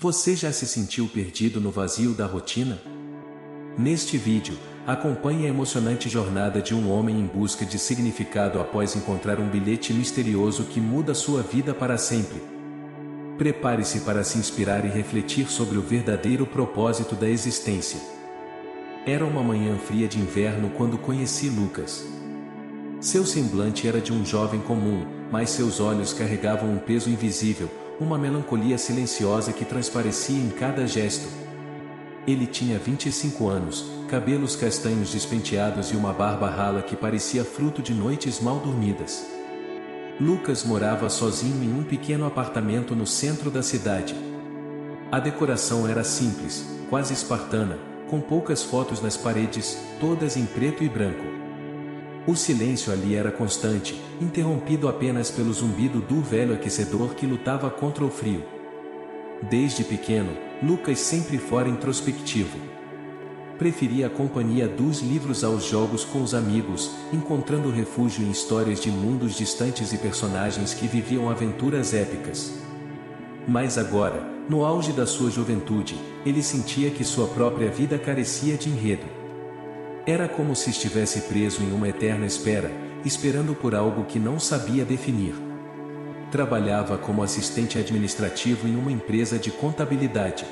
Você já se sentiu perdido no vazio da rotina? Neste vídeo, acompanhe a emocionante jornada de um homem em busca de significado após encontrar um bilhete misterioso que muda sua vida para sempre. Prepare-se para se inspirar e refletir sobre o verdadeiro propósito da existência. Era uma manhã fria de inverno quando conheci Lucas. Seu semblante era de um jovem comum, mas seus olhos carregavam um peso invisível, uma melancolia silenciosa que transparecia em cada gesto. Ele tinha 25 anos, cabelos castanhos despenteados e uma barba rala que parecia fruto de noites mal dormidas. Lucas morava sozinho em um pequeno apartamento no centro da cidade. A decoração era simples, quase espartana, com poucas fotos nas paredes, todas em preto e branco. O silêncio ali era constante, interrompido apenas pelo zumbido do velho aquecedor que lutava contra o frio. Desde pequeno, Lucas sempre fora introspectivo. Preferia a companhia dos livros aos jogos com os amigos, encontrando refúgio em histórias de mundos distantes e personagens que viviam aventuras épicas. Mas agora, no auge da sua juventude, ele sentia que sua própria vida carecia de enredo. Era como se estivesse preso em uma eterna espera, esperando por algo que não sabia definir. Trabalhava como assistente administrativo em uma empresa de contabilidade.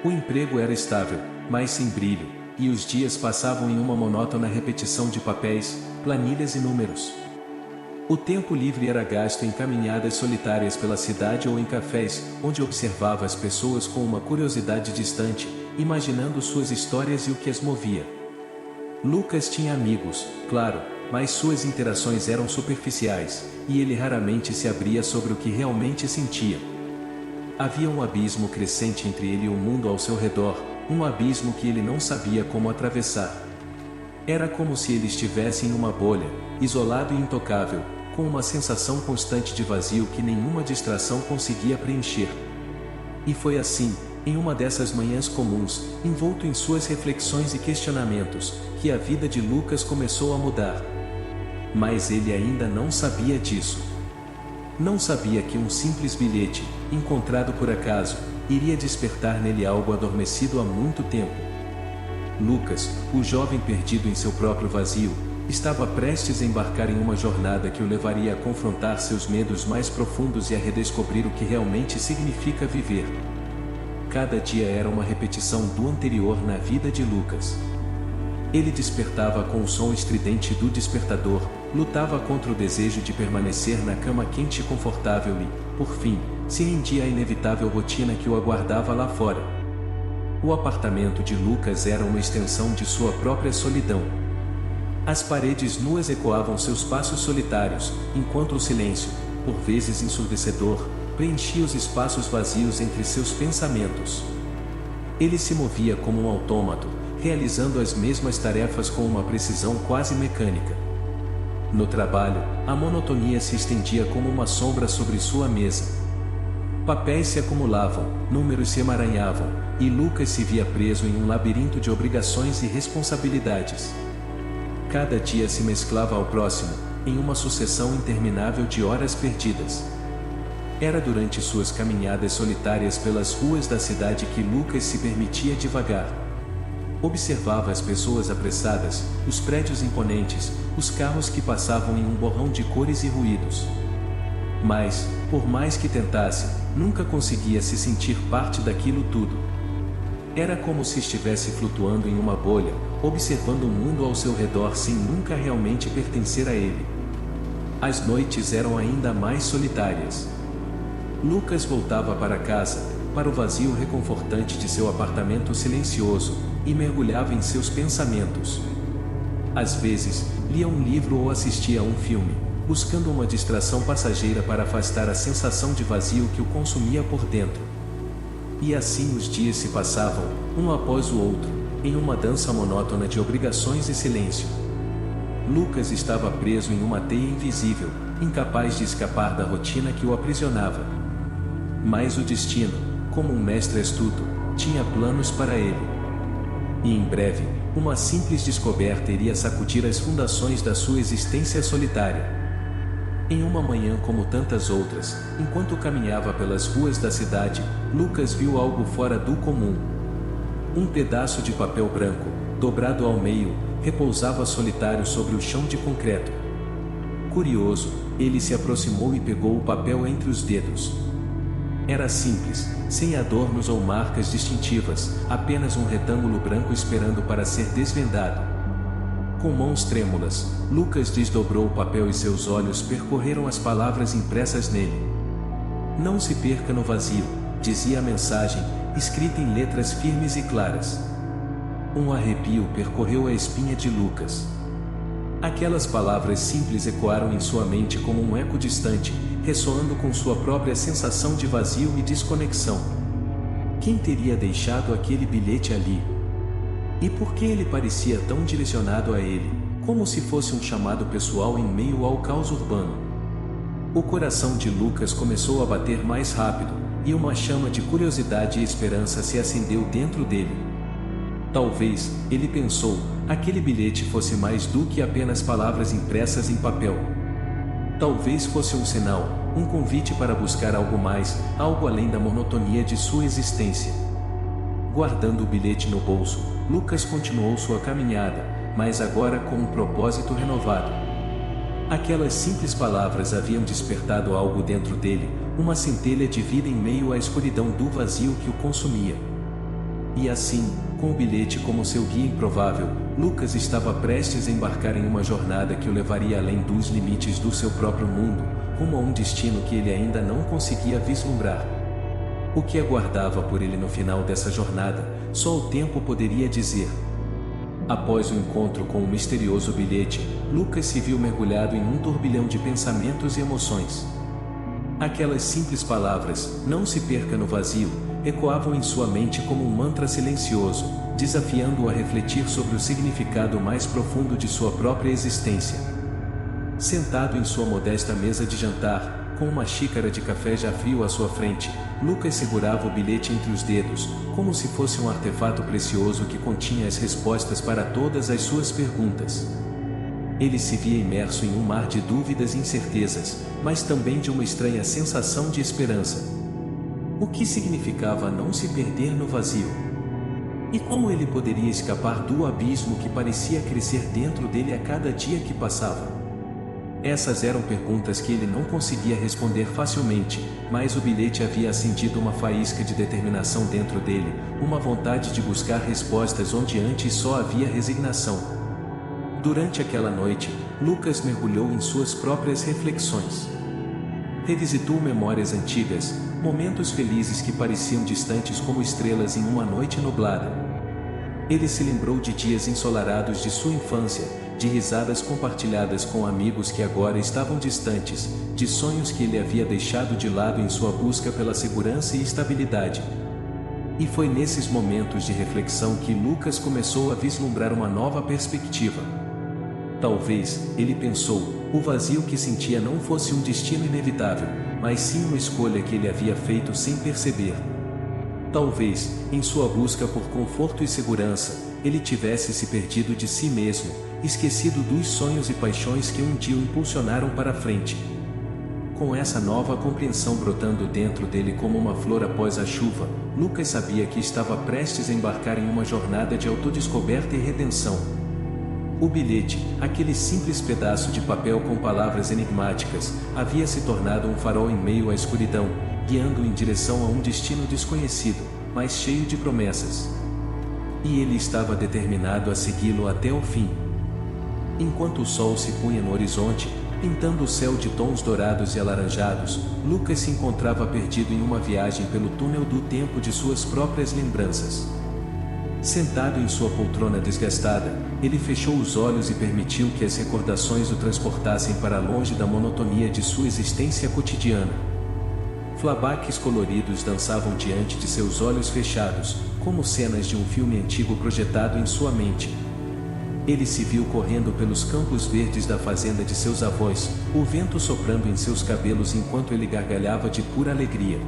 O emprego era estável, mas sem brilho, e os dias passavam em uma monótona repetição de papéis, planilhas e números. O tempo livre era gasto em caminhadas solitárias pela cidade ou em cafés, onde observava as pessoas com uma curiosidade distante, imaginando suas histórias e o que as movia. Lucas tinha amigos, claro, mas suas interações eram superficiais, e ele raramente se abria sobre o que realmente sentia. Havia um abismo crescente entre ele e o mundo ao seu redor, um abismo que ele não sabia como atravessar. Era como se ele estivesse em uma bolha, isolado e intocável, com uma sensação constante de vazio que nenhuma distração conseguia preencher. E foi assim, em uma dessas manhãs comuns, envolto em suas reflexões e questionamentos, que a vida de Lucas começou a mudar. Mas ele ainda não sabia disso. Não sabia que um simples bilhete, encontrado por acaso, iria despertar nele algo adormecido há muito tempo. Lucas, o jovem perdido em seu próprio vazio, estava prestes a embarcar em uma jornada que o levaria a confrontar seus medos mais profundos e a redescobrir o que realmente significa viver. Cada dia era uma repetição do anterior na vida de Lucas. Ele despertava com o som estridente do despertador, lutava contra o desejo de permanecer na cama quente e confortável e, por fim, se rendia à inevitável rotina que o aguardava lá fora. O apartamento de Lucas era uma extensão de sua própria solidão. As paredes nuas ecoavam seus passos solitários, enquanto o silêncio, por vezes ensurdecedor, preenchia os espaços vazios entre seus pensamentos. Ele se movia como um autômato, realizando as mesmas tarefas com uma precisão quase mecânica. No trabalho, a monotonia se estendia como uma sombra sobre sua mesa. Papéis se acumulavam, números se emaranhavam, e Lucas se via preso em um labirinto de obrigações e responsabilidades. Cada dia se mesclava ao próximo, em uma sucessão interminável de horas perdidas. Era durante suas caminhadas solitárias pelas ruas da cidade que Lucas se permitia divagar. Observava as pessoas apressadas, os prédios imponentes, os carros que passavam em um borrão de cores e ruídos. Mas, por mais que tentasse, nunca conseguia se sentir parte daquilo tudo. Era como se estivesse flutuando em uma bolha, observando o mundo ao seu redor sem nunca realmente pertencer a ele. As noites eram ainda mais solitárias. Lucas voltava para casa, para o vazio reconfortante de seu apartamento silencioso, e mergulhava em seus pensamentos. Às vezes, lia um livro ou assistia a um filme, buscando uma distração passageira para afastar a sensação de vazio que o consumia por dentro. E assim os dias se passavam, um após o outro, em uma dança monótona de obrigações e silêncio. Lucas estava preso em uma teia invisível, incapaz de escapar da rotina que o aprisionava. Mas o destino, como um mestre astuto, tinha planos para ele. E em breve, uma simples descoberta iria sacudir as fundações da sua existência solitária. Em uma manhã como tantas outras, enquanto caminhava pelas ruas da cidade, Lucas viu algo fora do comum. Um pedaço de papel branco, dobrado ao meio, repousava solitário sobre o chão de concreto. Curioso, ele se aproximou e pegou o papel entre os dedos. Era simples, sem adornos ou marcas distintivas, apenas um retângulo branco esperando para ser desvendado. Com mãos trêmulas, Lucas desdobrou o papel e seus olhos percorreram as palavras impressas nele. "Não se perca no vazio", dizia a mensagem, escrita em letras firmes e claras. Um arrepio percorreu a espinha de Lucas. Aquelas palavras simples ecoaram em sua mente como um eco distante, ressoando com sua própria sensação de vazio e desconexão. Quem teria deixado aquele bilhete ali? E por que ele parecia tão direcionado a ele, como se fosse um chamado pessoal em meio ao caos urbano? O coração de Lucas começou a bater mais rápido, e uma chama de curiosidade e esperança se acendeu dentro dele. Talvez, ele pensou, aquele bilhete fosse mais do que apenas palavras impressas em papel. Talvez fosse um sinal, um convite para buscar algo mais, algo além da monotonia de sua existência. Guardando o bilhete no bolso, Lucas continuou sua caminhada, mas agora com um propósito renovado. Aquelas simples palavras haviam despertado algo dentro dele, uma centelha de vida em meio à escuridão do vazio que o consumia. E assim, com o bilhete como seu guia improvável, Lucas estava prestes a embarcar em uma jornada que o levaria além dos limites do seu próprio mundo, rumo a um destino que ele ainda não conseguia vislumbrar. O que aguardava por ele no final dessa jornada, só o tempo poderia dizer. Após o encontro com o misterioso bilhete, Lucas se viu mergulhado em um turbilhão de pensamentos e emoções. Aquelas simples palavras, "não se perca no vazio", ecoavam em sua mente como um mantra silencioso, desafiando-o a refletir sobre o significado mais profundo de sua própria existência. Sentado em sua modesta mesa de jantar, com uma xícara de café já frio à sua frente, Lucas segurava o bilhete entre os dedos, como se fosse um artefato precioso que continha as respostas para todas as suas perguntas. Ele se via imerso em um mar de dúvidas e incertezas, mas também de uma estranha sensação de esperança. O que significava não se perder no vazio? E como ele poderia escapar do abismo que parecia crescer dentro dele a cada dia que passava? Essas eram perguntas que ele não conseguia responder facilmente, mas o bilhete havia acendido uma faísca de determinação dentro dele, uma vontade de buscar respostas onde antes só havia resignação. Durante aquela noite, Lucas mergulhou em suas próprias reflexões. Revisitou memórias antigas, momentos felizes que pareciam distantes como estrelas em uma noite nublada. Ele se lembrou de dias ensolarados de sua infância, de risadas compartilhadas com amigos que agora estavam distantes, de sonhos que ele havia deixado de lado em sua busca pela segurança e estabilidade. E foi nesses momentos de reflexão que Lucas começou a vislumbrar uma nova perspectiva. Talvez, ele pensou, o vazio que sentia não fosse um destino inevitável, mas sim uma escolha que ele havia feito sem perceber. Talvez, em sua busca por conforto e segurança, ele tivesse se perdido de si mesmo, esquecido dos sonhos e paixões que um dia o impulsionaram para a frente. Com essa nova compreensão brotando dentro dele como uma flor após a chuva, Lucas sabia que estava prestes a embarcar em uma jornada de autodescoberta e redenção. O bilhete, aquele simples pedaço de papel com palavras enigmáticas, havia se tornado um farol em meio à escuridão, guiando-o em direção a um destino desconhecido, mas cheio de promessas. E ele estava determinado a segui-lo até o fim. Enquanto o sol se punha no horizonte, pintando o céu de tons dourados e alaranjados, Lucas se encontrava perdido em uma viagem pelo túnel do tempo de suas próprias lembranças. Sentado em sua poltrona desgastada, ele fechou os olhos e permitiu que as recordações o transportassem para longe da monotonia de sua existência cotidiana. Flashbacks coloridos dançavam diante de seus olhos fechados, como cenas de um filme antigo projetado em sua mente. Ele se viu correndo pelos campos verdes da fazenda de seus avós, o vento soprando em seus cabelos enquanto ele gargalhava de pura alegria.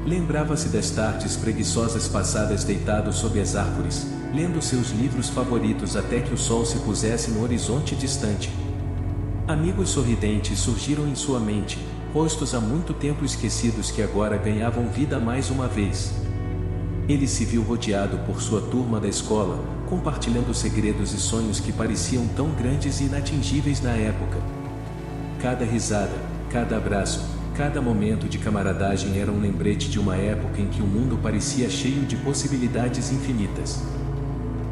Lembrava-se das tardes preguiçosas passadas deitado sob as árvores, lendo seus livros favoritos até que o sol se pusesse no horizonte distante. Amigos sorridentes surgiram em sua mente, rostos há muito tempo esquecidos que agora ganhavam vida mais uma vez. Ele se viu rodeado por sua turma da escola, compartilhando segredos e sonhos que pareciam tão grandes e inatingíveis na época. Cada risada, cada abraço, cada momento de camaradagem era um lembrete de uma época em que o mundo parecia cheio de possibilidades infinitas.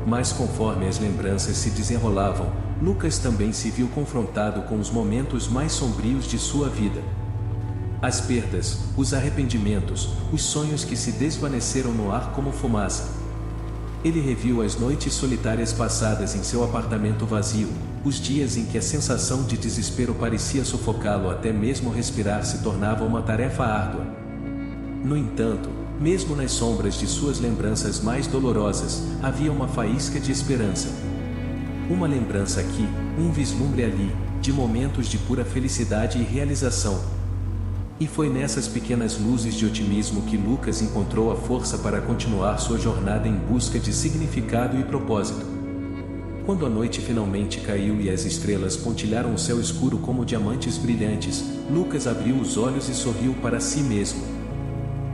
Mas conforme as lembranças se desenrolavam, Lucas também se viu confrontado com os momentos mais sombrios de sua vida. As perdas, os arrependimentos, os sonhos que se desvaneceram no ar como fumaça. Ele reviu as noites solitárias passadas em seu apartamento vazio, os dias em que a sensação de desespero parecia sufocá-lo, até mesmo respirar se tornava uma tarefa árdua. No entanto, mesmo nas sombras de suas lembranças mais dolorosas, havia uma faísca de esperança. Uma lembrança aqui, um vislumbre ali, de momentos de pura felicidade e realização. E foi nessas pequenas luzes de otimismo que Lucas encontrou a força para continuar sua jornada em busca de significado e propósito. Quando a noite finalmente caiu e as estrelas pontilharam o céu escuro como diamantes brilhantes, Lucas abriu os olhos e sorriu para si mesmo.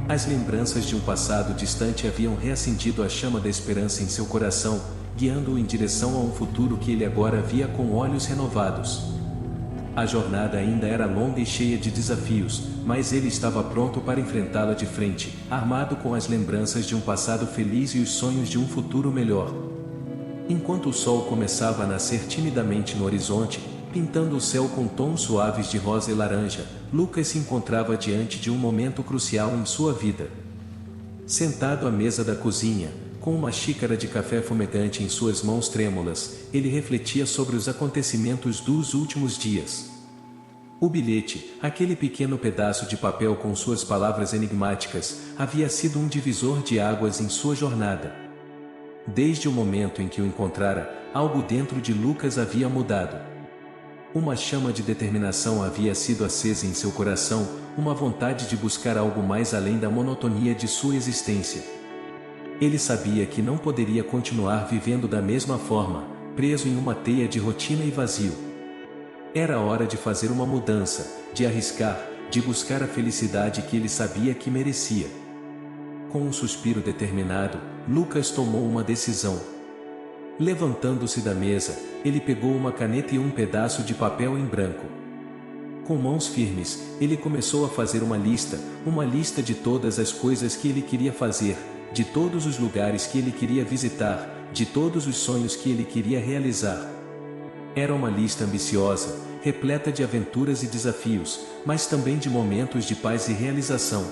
As lembranças de um passado distante haviam reacendido a chama da esperança em seu coração, guiando-o em direção a um futuro que ele agora via com olhos renovados. A jornada ainda era longa e cheia de desafios, mas ele estava pronto para enfrentá-la de frente, armado com as lembranças de um passado feliz e os sonhos de um futuro melhor. Enquanto o sol começava a nascer timidamente no horizonte, pintando o céu com tons suaves de rosa e laranja, Lucas se encontrava diante de um momento crucial em sua vida. Sentado à mesa da cozinha, com uma xícara de café fumegante em suas mãos trêmulas, ele refletia sobre os acontecimentos dos últimos dias. O bilhete, aquele pequeno pedaço de papel com suas palavras enigmáticas, havia sido um divisor de águas em sua jornada. Desde o momento em que o encontrara, algo dentro de Lucas havia mudado. Uma chama de determinação havia sido acesa em seu coração, uma vontade de buscar algo mais além da monotonia de sua existência. Ele sabia que não poderia continuar vivendo da mesma forma, preso em uma teia de rotina e vazio. Era hora de fazer uma mudança, de arriscar, de buscar a felicidade que ele sabia que merecia. Com um suspiro determinado, Lucas tomou uma decisão. Levantando-se da mesa, ele pegou uma caneta e um pedaço de papel em branco. Com mãos firmes, ele começou a fazer uma lista de todas as coisas que ele queria fazer, de todos os lugares que ele queria visitar, de todos os sonhos que ele queria realizar. Era uma lista ambiciosa, repleta de aventuras e desafios, mas também de momentos de paz e realização.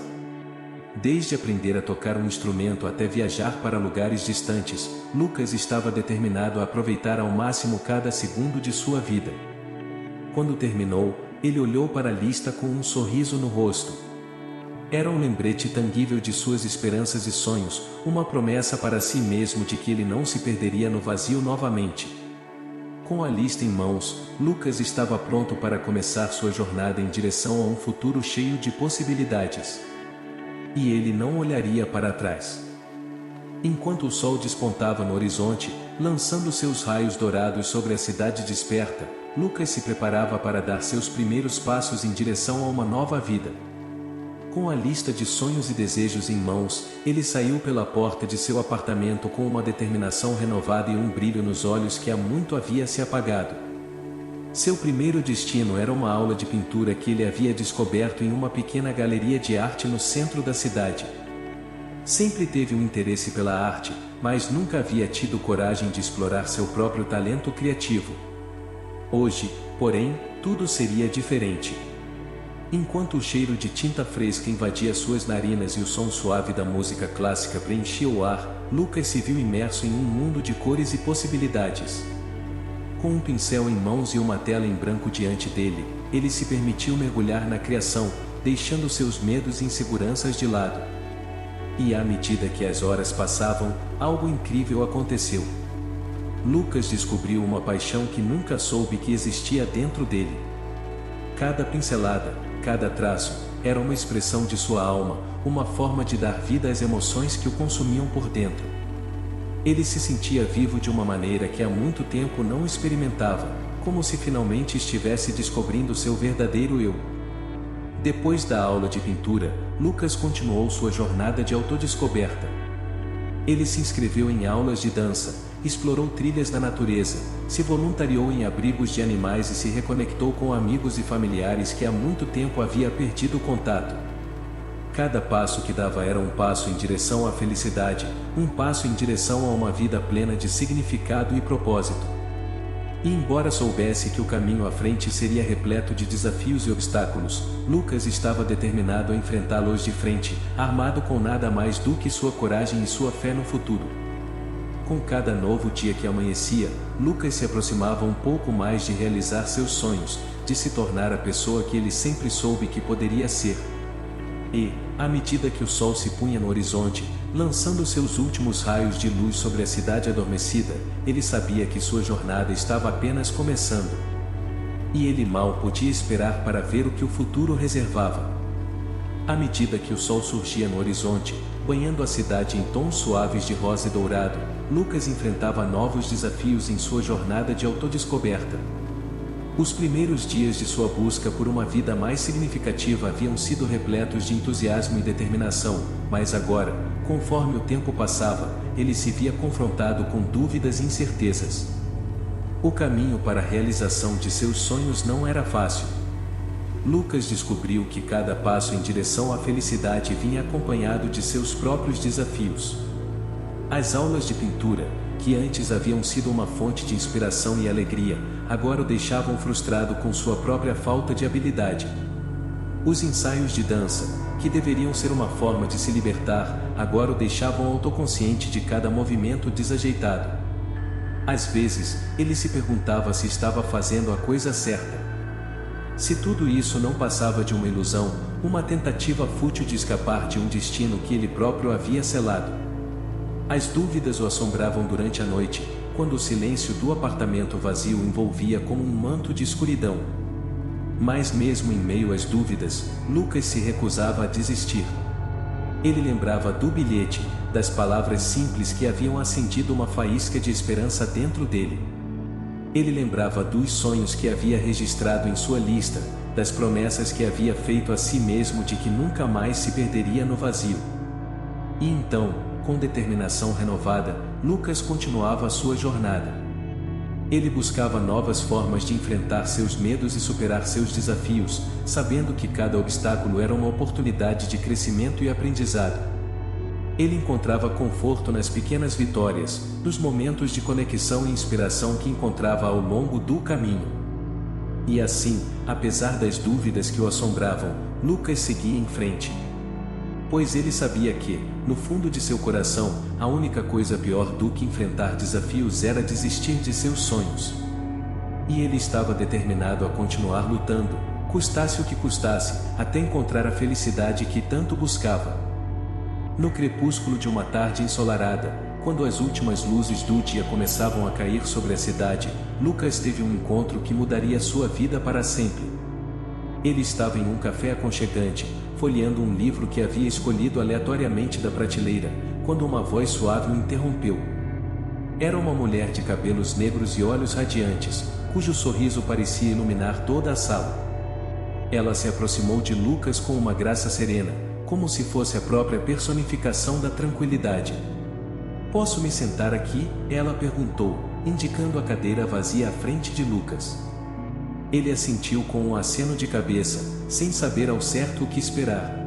Desde aprender a tocar um instrumento até viajar para lugares distantes, Lucas estava determinado a aproveitar ao máximo cada segundo de sua vida. Quando terminou, ele olhou para a lista com um sorriso no rosto. Era um lembrete tangível de suas esperanças e sonhos, uma promessa para si mesmo de que ele não se perderia no vazio novamente. Com a lista em mãos, Lucas estava pronto para começar sua jornada em direção a um futuro cheio de possibilidades. E ele não olharia para trás. Enquanto o sol despontava no horizonte, lançando seus raios dourados sobre a cidade desperta, Lucas se preparava para dar seus primeiros passos em direção a uma nova vida. Com a lista de sonhos e desejos em mãos, ele saiu pela porta de seu apartamento com uma determinação renovada e um brilho nos olhos que há muito havia se apagado. Seu primeiro destino era uma aula de pintura que ele havia descoberto em uma pequena galeria de arte no centro da cidade. Sempre teve um interesse pela arte, mas nunca havia tido coragem de explorar seu próprio talento criativo. Hoje, porém, tudo seria diferente. Enquanto o cheiro de tinta fresca invadia suas narinas e o som suave da música clássica preenchia o ar, Lucas se viu imerso em um mundo de cores e possibilidades. Com um pincel em mãos e uma tela em branco diante dele, ele se permitiu mergulhar na criação, deixando seus medos e inseguranças de lado. E à medida que as horas passavam, algo incrível aconteceu. Lucas descobriu uma paixão que nunca soube que existia dentro dele. Cada pincelada, cada traço, era uma expressão de sua alma, uma forma de dar vida às emoções que o consumiam por dentro. Ele se sentia vivo de uma maneira que há muito tempo não experimentava, como se finalmente estivesse descobrindo seu verdadeiro eu. Depois da aula de pintura, Lucas continuou sua jornada de autodescoberta. Ele se inscreveu em aulas de dança, explorou trilhas da natureza, se voluntariou em abrigos de animais e se reconectou com amigos e familiares que há muito tempo havia perdido o contato. Cada passo que dava era um passo em direção à felicidade, um passo em direção a uma vida plena de significado e propósito. E embora soubesse que o caminho à frente seria repleto de desafios e obstáculos, Lucas estava determinado a enfrentá-los de frente, armado com nada mais do que sua coragem e sua fé no futuro. Com cada novo dia que amanhecia, Lucas se aproximava um pouco mais de realizar seus sonhos, de se tornar a pessoa que ele sempre soube que poderia ser. E, à medida que o sol se punha no horizonte, lançando seus últimos raios de luz sobre a cidade adormecida, ele sabia que sua jornada estava apenas começando. E ele mal podia esperar para ver o que o futuro reservava. À medida que o sol surgia no horizonte, banhando a cidade em tons suaves de rosa e dourado, Lucas enfrentava novos desafios em sua jornada de autodescoberta. Os primeiros dias de sua busca por uma vida mais significativa haviam sido repletos de entusiasmo e determinação, mas agora, conforme o tempo passava, ele se via confrontado com dúvidas e incertezas. O caminho para a realização de seus sonhos não era fácil. Lucas descobriu que cada passo em direção à felicidade vinha acompanhado de seus próprios desafios. As aulas de pintura, que antes haviam sido uma fonte de inspiração e alegria, agora o deixavam frustrado com sua própria falta de habilidade. Os ensaios de dança, que deveriam ser uma forma de se libertar, agora o deixavam autoconsciente de cada movimento desajeitado. Às vezes, ele se perguntava se estava fazendo a coisa certa. Se tudo isso não passava de uma ilusão, uma tentativa fútil de escapar de um destino que ele próprio havia selado. As dúvidas o assombravam durante a noite, quando o silêncio do apartamento vazio o envolvia como um manto de escuridão. Mas mesmo em meio às dúvidas, Lucas se recusava a desistir. Ele lembrava do bilhete, das palavras simples que haviam acendido uma faísca de esperança dentro dele. Ele lembrava dos sonhos que havia registrado em sua lista, das promessas que havia feito a si mesmo de que nunca mais se perderia no vazio. E então, com determinação renovada, Lucas continuava a sua jornada. Ele buscava novas formas de enfrentar seus medos e superar seus desafios, sabendo que cada obstáculo era uma oportunidade de crescimento e aprendizado. Ele encontrava conforto nas pequenas vitórias, nos momentos de conexão e inspiração que encontrava ao longo do caminho. E assim, apesar das dúvidas que o assombravam, Lucas seguia em frente. Pois ele sabia que, no fundo de seu coração, a única coisa pior do que enfrentar desafios era desistir de seus sonhos. E ele estava determinado a continuar lutando, custasse o que custasse, até encontrar a felicidade que tanto buscava. No crepúsculo de uma tarde ensolarada, quando as últimas luzes do dia começavam a cair sobre a cidade, Lucas teve um encontro que mudaria sua vida para sempre. Ele estava em um café aconchegante, folheando um livro que havia escolhido aleatoriamente da prateleira, quando uma voz suave o interrompeu. Era uma mulher de cabelos negros e olhos radiantes, cujo sorriso parecia iluminar toda a sala. Ela se aproximou de Lucas com uma graça serena, como se fosse a própria personificação da tranquilidade. "Posso me sentar aqui?" ela perguntou, indicando a cadeira vazia à frente de Lucas. Ele assentiu com um aceno de cabeça, sem saber ao certo o que esperar.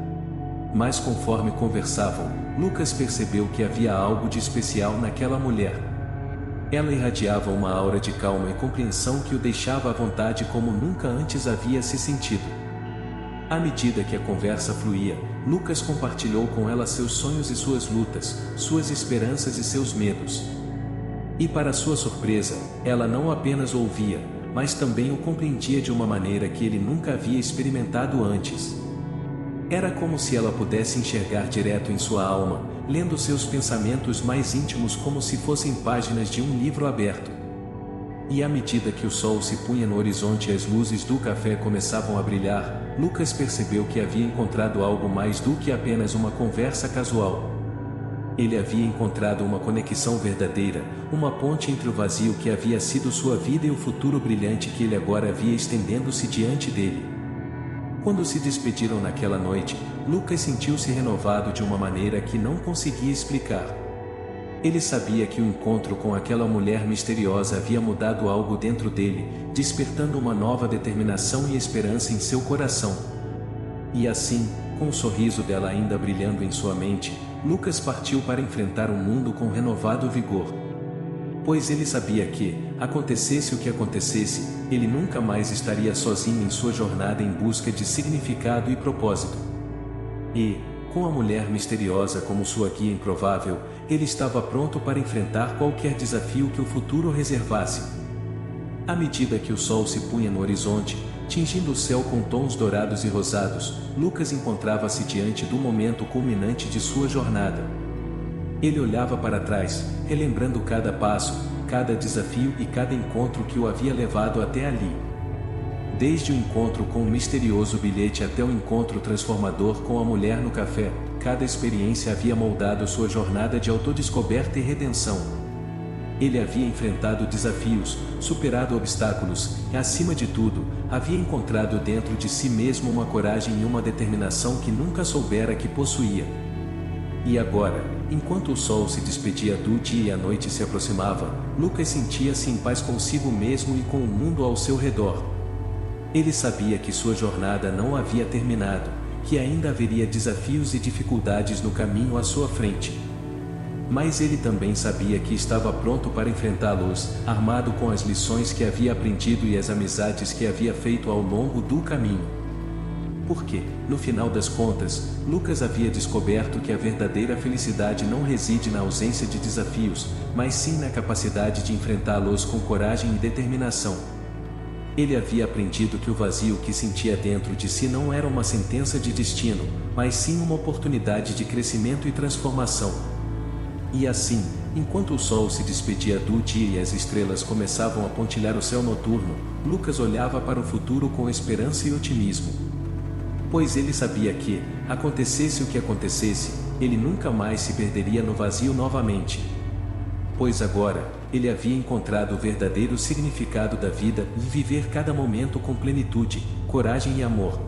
Mas conforme conversavam, Lucas percebeu que havia algo de especial naquela mulher. Ela irradiava uma aura de calma e compreensão que o deixava à vontade como nunca antes havia se sentido. À medida que a conversa fluía, Lucas compartilhou com ela seus sonhos e suas lutas, suas esperanças e seus medos. E para sua surpresa, ela não apenas ouvia, mas também o compreendia de uma maneira que ele nunca havia experimentado antes. Era como se ela pudesse enxergar direto em sua alma, lendo seus pensamentos mais íntimos como se fossem páginas de um livro aberto. E à medida que o sol se punha no horizonte e as luzes do café começavam a brilhar, Lucas percebeu que havia encontrado algo mais do que apenas uma conversa casual. Ele havia encontrado uma conexão verdadeira, uma ponte entre o vazio que havia sido sua vida e o futuro brilhante que ele agora via estendendo-se diante dele. Quando se despediram naquela noite, Lucas sentiu-se renovado de uma maneira que não conseguia explicar. Ele sabia que o encontro com aquela mulher misteriosa havia mudado algo dentro dele, despertando uma nova determinação e esperança em seu coração. E assim, com o sorriso dela ainda brilhando em sua mente, Lucas partiu para enfrentar o mundo com renovado vigor. Pois ele sabia que, acontecesse o que acontecesse, ele nunca mais estaria sozinho em sua jornada em busca de significado e propósito. E, com a mulher misteriosa como sua guia improvável, ele estava pronto para enfrentar qualquer desafio que o futuro reservasse. À medida que o sol se punha no horizonte, tingindo o céu com tons dourados e rosados, Lucas encontrava-se diante do momento culminante de sua jornada. Ele olhava para trás, relembrando cada passo, cada desafio e cada encontro que o havia levado até ali. Desde o encontro com o misterioso bilhete até o encontro transformador com a mulher no café, cada experiência havia moldado sua jornada de autodescoberta e redenção. Ele havia enfrentado desafios, superado obstáculos, e acima de tudo, havia encontrado dentro de si mesmo uma coragem e uma determinação que nunca soubera que possuía. E agora, enquanto o sol se despedia do dia e a noite se aproximava, Lucas sentia-se em paz consigo mesmo e com o mundo ao seu redor. Ele sabia que sua jornada não havia terminado, que ainda haveria desafios e dificuldades no caminho à sua frente. Mas ele também sabia que estava pronto para enfrentá-los, armado com as lições que havia aprendido e as amizades que havia feito ao longo do caminho. Porque, no final das contas, Lucas havia descoberto que a verdadeira felicidade não reside na ausência de desafios, mas sim na capacidade de enfrentá-los com coragem e determinação. Ele havia aprendido que o vazio que sentia dentro de si não era uma sentença de destino, mas sim uma oportunidade de crescimento e transformação. E assim, enquanto o sol se despedia do dia e as estrelas começavam a pontilhar o céu noturno, Lucas olhava para o futuro com esperança e otimismo. Pois ele sabia que, acontecesse o que acontecesse, ele nunca mais se perderia no vazio novamente. Pois agora, ele havia encontrado o verdadeiro significado da vida e viver cada momento com plenitude, coragem e amor.